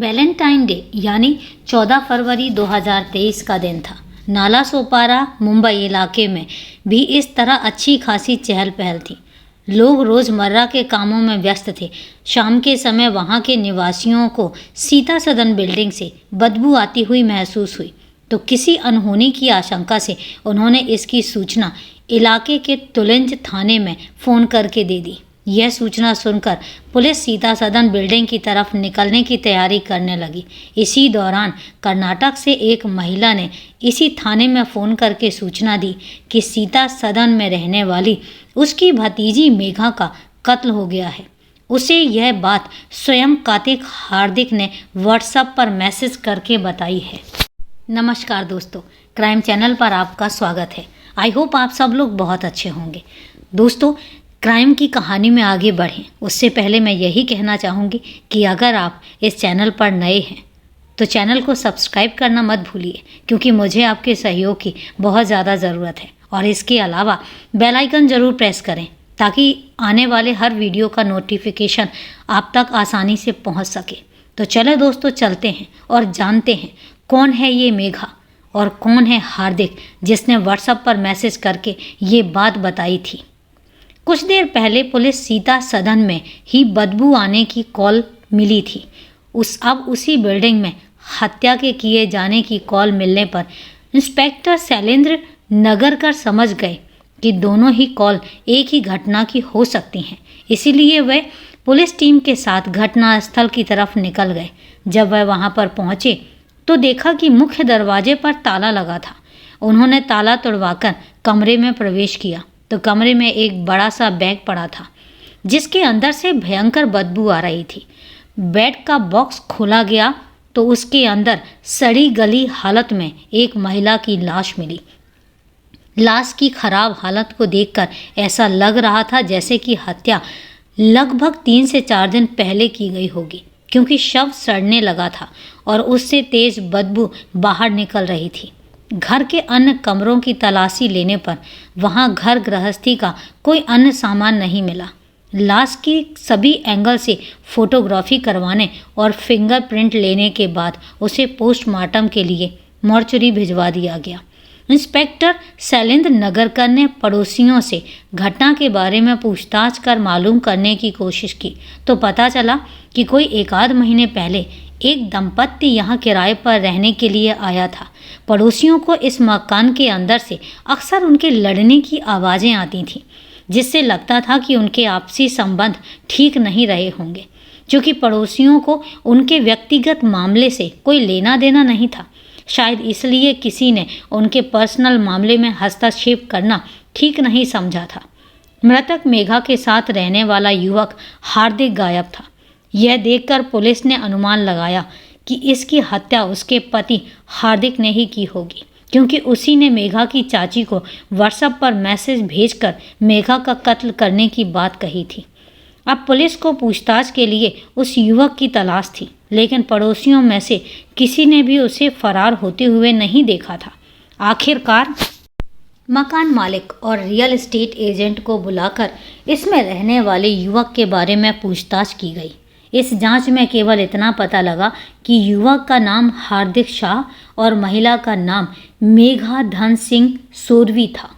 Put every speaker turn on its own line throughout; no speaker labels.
Valentine day यानी 14 फरवरी 2023 का दिन था। नालासोपारा मुंबई इलाके में भी इस तरह अच्छी खासी चहल पहल थी। लोग रोज़मर्रा के कामों में व्यस्त थे। शाम के समय वहां के निवासियों को सीता सदन बिल्डिंग से बदबू आती हुई महसूस हुई, तो किसी अनहोनी की आशंका से उन्होंने इसकी सूचना इलाके के तुलिंज थाने में फ़ोन करके दे दी। यह सूचना सुनकर पुलिस सीता सदन बिल्डिंग की तरफ निकलने की तैयारी करने लगी। इसी दौरान कर्नाटक से एक महिला ने इसी थाने में फ़ोन करके सूचना दी कि सीता सदन में रहने वाली उसकी भतीजी मेघा का कत्ल हो गया है। उसे यह बात स्वयं कार्तिक हार्दिक ने व्हाट्सएप पर मैसेज करके बताई है। नमस्कार दोस्तों, क्राइम चैनल पर आपका स्वागत है। आई होप आप सब लोग बहुत अच्छे होंगे। दोस्तों, क्राइम की कहानी में आगे बढ़ें उससे पहले मैं यही कहना चाहूँगी कि अगर आप इस चैनल पर नए हैं तो चैनल को सब्सक्राइब करना मत भूलिए, क्योंकि मुझे आपके सहयोग की बहुत ज़्यादा ज़रूरत है। और इसके अलावा बेल आइकन ज़रूर प्रेस करें ताकि आने वाले हर वीडियो का नोटिफिकेशन आप तक आसानी से पहुंच सके। तो चले दोस्तों, चलते हैं और जानते हैं कौन है ये मेघा और कौन है हार्दिक जिसने व्हाट्सएप पर मैसेज करके ये बात बताई थी। कुछ देर पहले पुलिस सीता सदन में ही बदबू आने की कॉल मिली थी। अब उसी बिल्डिंग में हत्या के किए जाने की कॉल मिलने पर इंस्पेक्टर शैलेंद्र नगरकर समझ गए कि दोनों ही कॉल एक ही घटना की हो सकती हैं। इसीलिए वे पुलिस टीम के साथ घटनास्थल की तरफ निकल गए। जब वह वहां पर पहुंचे तो देखा कि मुख्य दरवाजे पर ताला लगा था। उन्होंने ताला तोड़वाकर कमरे में प्रवेश किया तो कमरे में एक बड़ा सा बैग पड़ा था जिसके अंदर से भयंकर बदबू आ रही थी। बेड का बॉक्स खोला गया तो उसके अंदर सड़ी गली हालत में एक महिला की लाश मिली। लाश की खराब हालत को देखकर ऐसा लग रहा था जैसे कि हत्या लगभग 3 से 4 दिन पहले की गई होगी, क्योंकि शव सड़ने लगा था और उससे तेज बदबू बाहर निकल रही थी। घर के अन्य कमरों की तलाशी लेने पर वहां घर गृहस्थी का कोई अन्य सामान नहीं मिला। लाश की सभी एंगल से फोटोग्राफी करवाने और फिंगरप्रिंट लेने के बाद उसे पोस्टमार्टम के लिए मॉर्चरी भिजवा दिया गया। इंस्पेक्टर शैलेंद्र नगरकर ने पड़ोसियों से घटना के बारे में पूछताछ कर मालूम करने की कोशिश की तो पता चला कि कोई 1 आध महीने पहले एक दंपत्ति यहाँ किराए पर रहने के लिए आया था। पड़ोसियों को इस मकान के अंदर से अक्सर उनके लड़ने की आवाज़ें आती थीं, जिससे लगता था कि उनके आपसी संबंध ठीक नहीं रहे होंगे। क्योंकि पड़ोसियों को उनके व्यक्तिगत मामले से कोई लेना देना नहीं था, शायद इसलिए किसी ने उनके पर्सनल मामले में हस्तक्षेप करना ठीक नहीं समझा था। मृतक मेघा के साथ रहने वाला युवक हार्दिक गायब था। यह देखकर पुलिस ने अनुमान लगाया कि इसकी हत्या उसके पति हार्दिक ने ही की होगी, क्योंकि उसी ने मेघा की चाची को व्हाट्सएप पर मैसेज भेजकर मेघा का कत्ल करने की बात कही थी। अब पुलिस को पूछताछ के लिए उस युवक की तलाश थी, लेकिन पड़ोसियों में से किसी ने भी उसे फरार होते हुए नहीं देखा था। आखिरकार मकान मालिक और रियल एस्टेट एजेंट को बुलाकर इसमें रहने वाले युवक के बारे में पूछताछ की गई। इस जांच में केवल इतना पता लगा कि युवक का नाम हार्दिक शाह और महिला का नाम मेघा धन सिंह सोरवी था।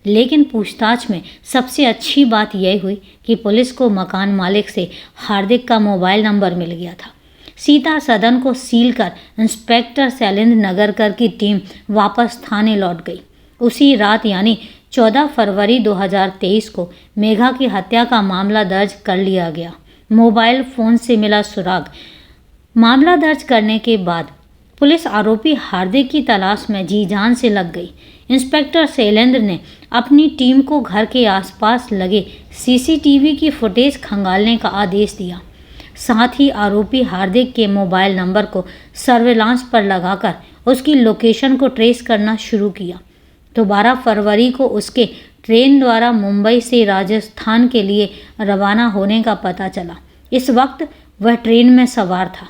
लेकिन पूछताछ में सबसे अच्छी बात यह हुई कि पुलिस को मकान मालिक से हार्दिक का मोबाइल नंबर मिल गया था। सीता सदन को सील कर इंस्पेक्टर शैलेंद्र नगरकर की टीम वापस थाने लौट गई। उसी रात यानी 14 फरवरी 2023 को मेघा की हत्या का मामला दर्ज कर लिया गया। मोबाइल फ़ोन से मिला सुराग। मामला दर्ज करने के बाद पुलिस आरोपी हार्दिक की तलाश में जी जान से लग गई। इंस्पेक्टर शैलेंद्र ने अपनी टीम को घर के आसपास लगे सीसीटीवी की फुटेज खंगालने का आदेश दिया। साथ ही आरोपी हार्दिक के मोबाइल नंबर को सर्विलांस पर लगाकर उसकी लोकेशन को ट्रेस करना शुरू किया। तो 12 फरवरी को उसके ट्रेन द्वारा मुंबई से राजस्थान के लिए रवाना होने का पता चला। इस वक्त वह ट्रेन में सवार था।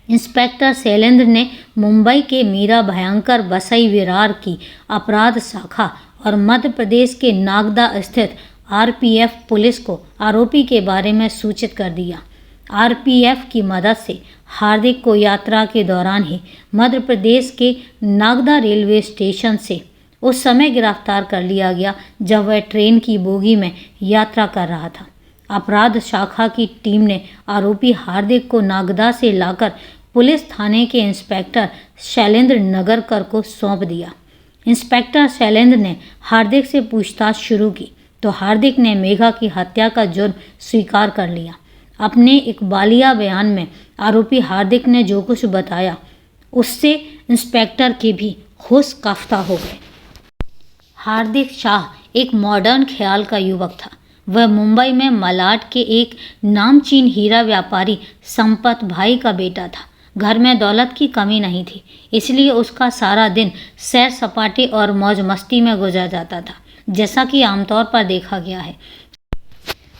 इंस्पेक्टर शैलेंद्र ने मुंबई के मीरा भयंकर वसई विरार की अपराध शाखा और मध्य प्रदेश के नागदा स्थित आरपीएफ पुलिस को आरोपी के बारे में सूचित कर दिया। आरपीएफ की मदद से हार्दिक को यात्रा के दौरान ही मध्य प्रदेश के नागदा रेलवे स्टेशन से उस समय गिरफ्तार कर लिया गया जब वह ट्रेन की बोगी में यात्रा कर रहा था। अपराध शाखा की टीम ने आरोपी हार्दिक को नागदा से लाकर पुलिस थाने के इंस्पेक्टर शैलेंद्र नगरकर को सौंप दिया। इंस्पेक्टर शैलेंद्र ने हार्दिक से पूछताछ शुरू की तो हार्दिक ने मेघा की हत्या का जुर्म स्वीकार कर लिया। अपने इकबालिया बयान में आरोपी हार्दिक ने जो कुछ बताया उससे इंस्पेक्टर के भी होश काफ्ता हो गए। हार्दिक शाह एक मॉडर्न ख्याल का युवक था। वह मुंबई में मलाड के एक नामचीन हीरा व्यापारी संपत भाई का बेटा था। घर में दौलत की कमी नहीं थी, इसलिए उसका सारा दिन सैर सपाटे और मौज मस्ती में गुजर जाता था। जैसा कि आमतौर पर देखा गया है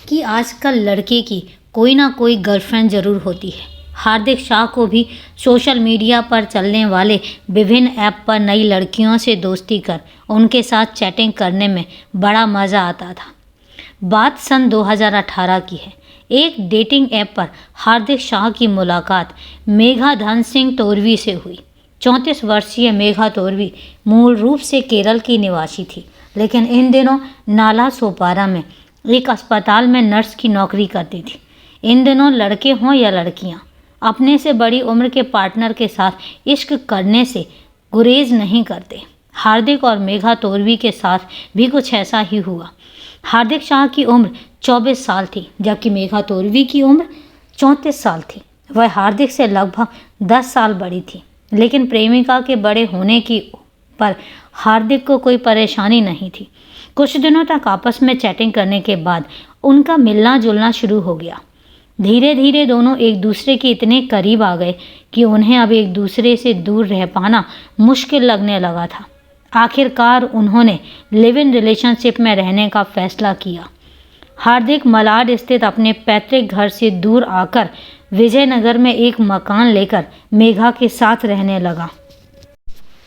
कि आजकल लड़के की कोई ना कोई गर्लफ्रेंड जरूर होती है। हार्दिक शाह को भी सोशल मीडिया पर चलने वाले विभिन्न ऐप पर नई लड़कियों से दोस्ती कर उनके साथ चैटिंग करने में बड़ा मज़ा आता था। बात सन 2018 की है। एक डेटिंग ऐप पर हार्दिक शाह की मुलाकात मेघा धन सिंह तोरवी से हुई। 34 वर्षीय मेघा तोरवी मूल रूप से केरल की निवासी थी, लेकिन इन दिनों नाला सोपारा में एक अस्पताल में नर्स की नौकरी करती थी। इन दिनों लड़के हों या लड़कियां, अपने से बड़ी उम्र के पार्टनर के साथ इश्क करने से गुरेज नहीं करते। हार्दिक और मेघा तोरवी के साथ भी कुछ ऐसा ही हुआ। हार्दिक शाह की उम्र 24 साल थी, जबकि मेघा तोरवी की उम्र 34 साल थी। वह हार्दिक से लगभग 10 साल बड़ी थी, लेकिन प्रेमिका के बड़े होने की पर हार्दिक को कोई परेशानी नहीं थी। कुछ दिनों तक आपस में चैटिंग करने के बाद उनका मिलना जुलना शुरू हो गया। धीरे धीरे दोनों एक दूसरे के इतने करीब आ गए कि उन्हें अब एक दूसरे से दूर रह पाना मुश्किल लगने लगा था। आखिरकार उन्होंने लिव इन रिलेशनशिप में रहने का फैसला किया। हार्दिक मलाड स्थित अपने पैतृक घर से दूर आकर विजयनगर में एक मकान लेकर मेघा के साथ रहने लगा।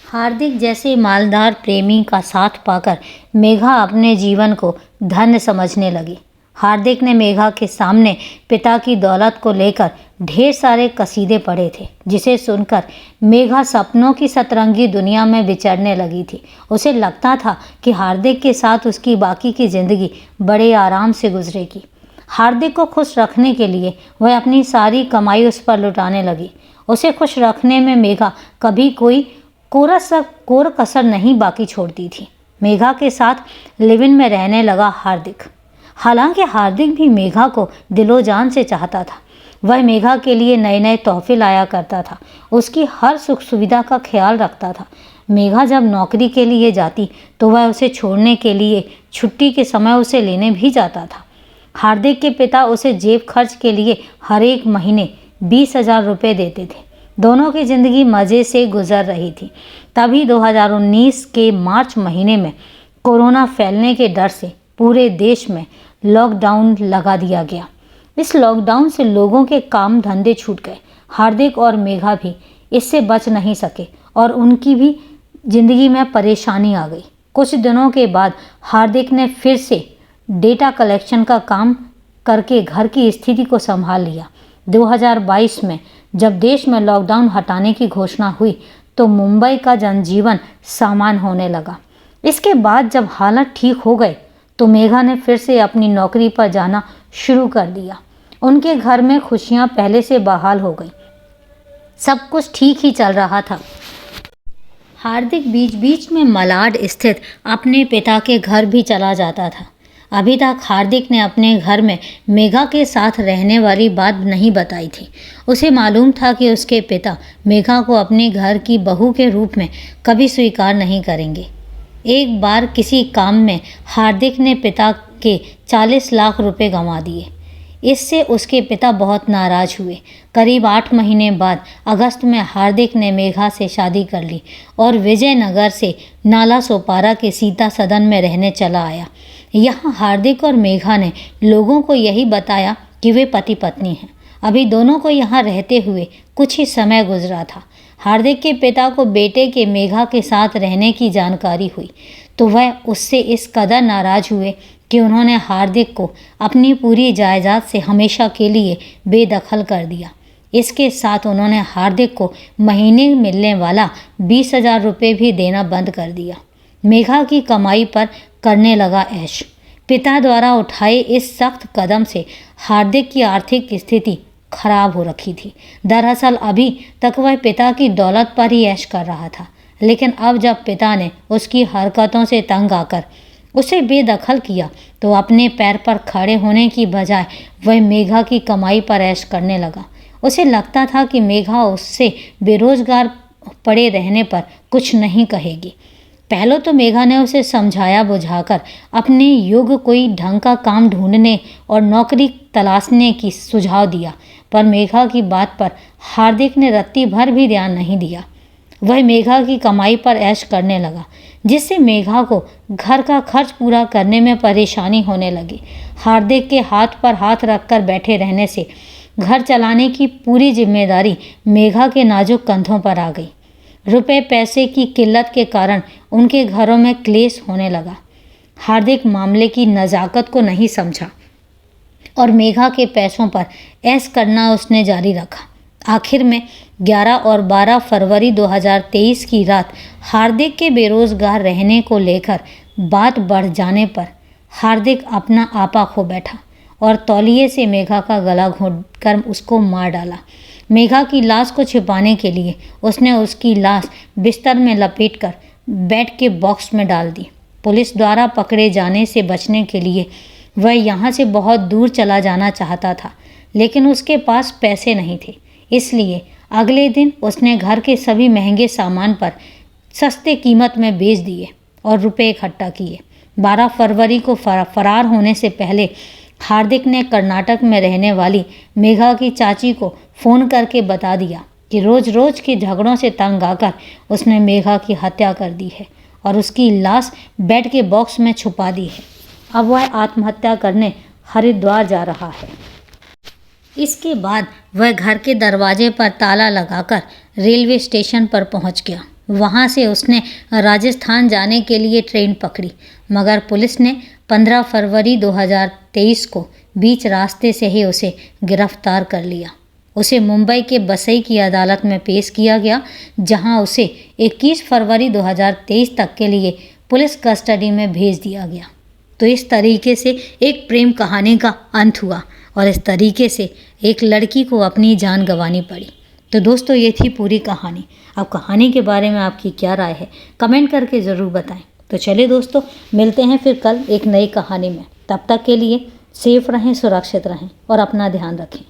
हार्दिक जैसे मालदार प्रेमी का साथ पाकर मेघा अपने जीवन को धन्य समझने लगी। हार्दिक ने मेघा के सामने पिता की दौलत को लेकर ढेर सारे कसीदे पढ़े थे, जिसे सुनकर मेघा सपनों की सतरंगी दुनिया में विचरने लगी थी। उसे लगता था कि हार्दिक के साथ उसकी बाकी की ज़िंदगी बड़े आराम से गुजरेगी। हार्दिक को खुश रखने के लिए वह अपनी सारी कमाई उस पर लुटाने लगी। उसे खुश रखने में मेघा कभी कोई कोर कसर नहीं बाकी छोड़ती थी। मेघा के साथ लिव इन में रहने लगा हार्दिक। हालांकि हार्दिक भी मेघा को दिलो जान से चाहता था। वह मेघा के लिए नए नए तोहफे लाया करता था, उसकी हर सुख सुविधा का ख्याल रखता था। मेघा जब नौकरी के लिए जाती तो वह उसे छोड़ने के लिए छुट्टी के समय उसे लेने भी जाता था। हार्दिक के पिता उसे जेब खर्च के लिए हर एक महीने 20,000 रुपये देते थे। दोनों की ज़िंदगी मज़े से गुजर रही थी। तभी 2019 के मार्च महीने में कोरोना फैलने के डर से पूरे देश में लॉकडाउन लगा दिया गया। इस लॉकडाउन से लोगों के काम धंधे छूट गए। हार्दिक और मेघा भी इससे बच नहीं सके और उनकी भी ज़िंदगी में परेशानी आ गई। कुछ दिनों के बाद हार्दिक ने फिर से डेटा कलेक्शन का काम करके घर की स्थिति को संभाल लिया। 2022 में जब देश में लॉकडाउन हटाने की घोषणा हुई तो मुंबई का जनजीवन सामान्य होने लगा। इसके बाद जब हालात ठीक हो गए तो मेघा ने फिर से अपनी नौकरी पर जाना शुरू कर दिया। उनके घर में खुशियां पहले से बहाल हो गई। सब कुछ ठीक ही चल रहा था। हार्दिक बीच बीच में मलाड स्थित अपने पिता के घर भी चला जाता था। अभी तक हार्दिक ने अपने घर में मेघा के साथ रहने वाली बात नहीं बताई थी। उसे मालूम था कि उसके पिता मेघा को अपने घर की बहू के रूप में कभी स्वीकार नहीं करेंगे। एक बार किसी काम में हार्दिक ने पिता के 40 लाख रुपए गंवा दिए। इससे उसके पिता बहुत नाराज़ हुए। करीब 8 महीने बाद अगस्त में हार्दिक ने मेघा से शादी कर ली और विजयनगर से नाला सोपारा के सीता सदन में रहने चला आया। यहाँ हार्दिक और मेघा ने लोगों को यही बताया कि वे पति पत्नी हैं। अभी दोनों को यहाँ रहते हुए कुछ ही समय गुजरा था। हार्दिक के पिता को बेटे के मेघा के साथ रहने की जानकारी हुई तो वह उससे इस कदर नाराज हुए कि उन्होंने हार्दिक को अपनी पूरी जायदाद से हमेशा के लिए बेदखल कर दिया। इसके साथ उन्होंने हार्दिक को महीने मिलने वाला 20,000 रुपये भी देना बंद कर दिया। मेघा की कमाई पर करने लगा ऐश। पिता द्वारा उठाए इस सख्त कदम से हार्दिक की आर्थिक स्थिति खराब हो रखी थी। दरअसल अभी तक वह पिता की दौलत पर ही ऐश कर रहा था, लेकिन अब जब पिता ने उसकी हरकतों से तंग आकर उसे बेदखल किया तो अपने पैर पर खड़े होने की बजाय वह मेघा की कमाई पर ऐश करने लगा। उसे लगता था कि मेघा उससे बेरोजगार पड़े रहने पर कुछ नहीं कहेगी। पहले तो मेघा ने उसे समझाया बुझाकर अपने योग्य कोई ढंग का काम ढूंढने और नौकरी तलाशने की सुझाव दिया, पर मेघा की बात पर हार्दिक ने रत्ती भर भी ध्यान नहीं दिया। वह मेघा की कमाई पर ऐश करने लगा, जिससे मेघा को घर का खर्च पूरा करने में परेशानी होने लगी। हार्दिक के हाथ पर हाथ रखकर बैठे रहने से घर चलाने की पूरी जिम्मेदारी मेघा के नाजुक कंधों पर आ गई। रुपए पैसे की किल्लत के कारण उनके घरों में क्लेश होने लगा। हार्दिक मामले की नज़ाकत को नहीं समझा और मेघा के पैसों पर ऐश करना उसने जारी रखा। आखिर में 11 और 12 फरवरी 2023 की रात हार्दिक के बेरोजगार रहने को लेकर बात बढ़ जाने पर हार्दिक अपना आपा खो बैठा और तौलिए से मेघा का गला घोंटकर उसको मार डाला। मेघा की लाश को छिपाने के लिए उसने उसकी लाश बिस्तर में लपेटकर बेड के बॉक्स में डाल दी। पुलिस द्वारा पकड़े जाने से बचने के लिए वह यहाँ से बहुत दूर चला जाना चाहता था, लेकिन उसके पास पैसे नहीं थे। इसलिए अगले दिन उसने घर के सभी महंगे सामान पर सस्ते कीमत में बेच दिए और रुपए इकट्ठा किए। 12 फरवरी को फरार होने से पहले हार्दिक ने कर्नाटक में रहने वाली मेघा की चाची को फ़ोन करके बता दिया कि रोज़ रोज़ के झगड़ों से तंग आकर उसने मेघा की हत्या कर दी है और उसकी लाश बेड के बॉक्स में छुपा दी है। अब वह आत्महत्या करने हरिद्वार जा रहा है। इसके बाद वह घर के दरवाजे पर ताला लगाकर रेलवे स्टेशन पर पहुंच गया। वहां से उसने राजस्थान जाने के लिए ट्रेन पकड़ी, मगर पुलिस ने 15 फरवरी 2023 को बीच रास्ते से ही उसे गिरफ्तार कर लिया। उसे मुंबई के बसई की अदालत में पेश किया गया, जहां उसे 21 फरवरी 2023 तक के लिए पुलिस कस्टडी में भेज दिया गया। तो इस तरीके से एक प्रेम कहानी का अंत हुआ और इस तरीके से एक लड़की को अपनी जान गंवानी पड़ी। तो दोस्तों, ये थी पूरी कहानी। अब कहानी के बारे में आपकी क्या राय है, कमेंट करके ज़रूर बताएं। तो चलिए दोस्तों, मिलते हैं फिर कल एक नई कहानी में। तब तक के लिए सेफ रहें, सुरक्षित रहें और अपना ध्यान रखें।